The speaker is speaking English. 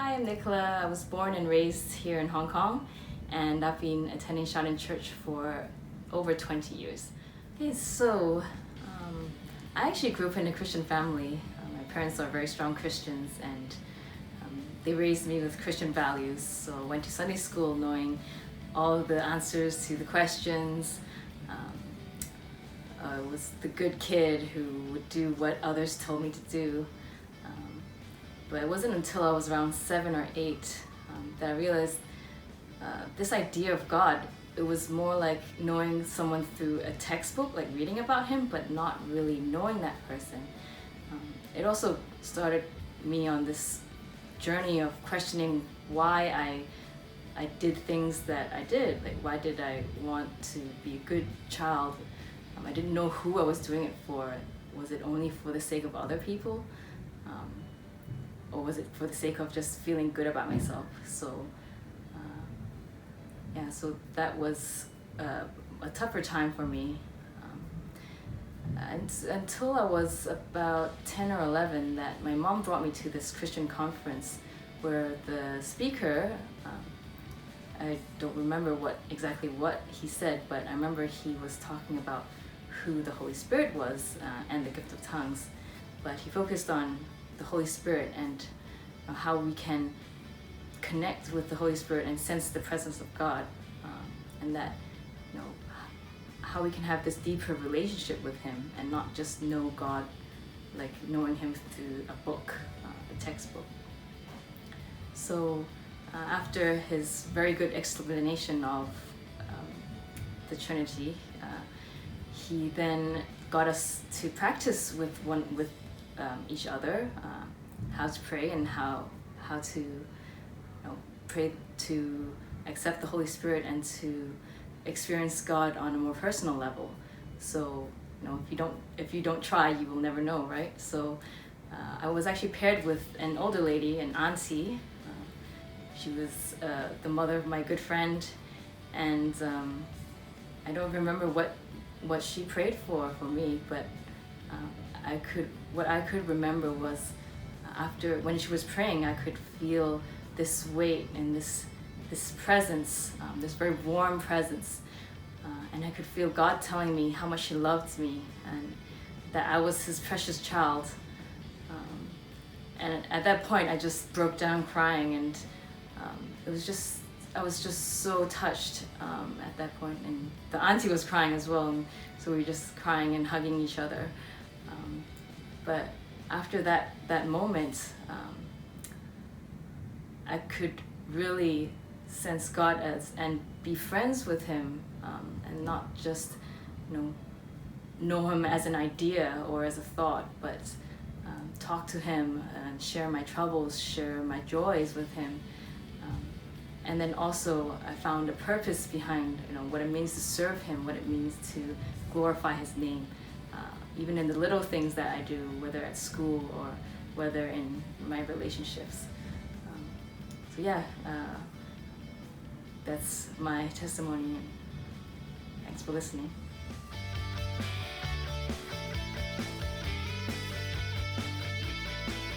Hi, I'm Nicola. I was born and raised here in Hong Kong, and I've been attending Shaolin Church for over 20 years. Okay, so I actually grew up in a Christian family. My parents are very strong Christians, and they raised me with Christian values. So I went to Sunday school knowing all the answers to the questions. I was the good kid who would do what others told me to do. But it wasn't until I was around 7 or 8 that I realized this idea of God, it was more like knowing someone through a textbook, like reading about him, but not really knowing that person. It also started me on this journey of questioning why I did things that I did. Like, why did I want to be a good child? I didn't know who I was doing it for. Was it only for the sake of other people? Or was it for the sake of just feeling good about myself? So so that was a tougher time for me. And until I was about 10 or 11, that my mom brought me to this Christian conference where the speaker, I don't remember exactly what he said, but I remember he was talking about who the Holy Spirit was and the gift of tongues. But he focused on the Holy Spirit and how we can connect with the Holy Spirit and sense the presence of God, and that how we can have this deeper relationship with him and not just know God like knowing him through a book, a textbook. So after his very good explanation of the Trinity, he then got us to practice with each other how to pray and how to pray to accept the Holy Spirit and to experience God on a more personal level. So if you don't try, you will never know, right? So I was actually paired with an older lady, an auntie. She was the mother of my good friend, and I don't remember what she prayed for me, but what I could remember was when she was praying, I could feel this weight and this presence, this very warm presence, and I could feel God telling me how much he loved me and that I was his precious child. And at that point I just broke down crying, and I was just so touched at that point, and the auntie was crying as well, and so we were just crying and hugging each other. But after that moment, I could really sense God and be friends with him, and not just know him as an idea or as a thought, but talk to him and share my troubles, share my joys with him. And then also I found a purpose behind what it means to serve him, what it means to glorify his name, even in the little things that I do, whether at school or whether in my relationships. That's my testimony. Thanks for listening.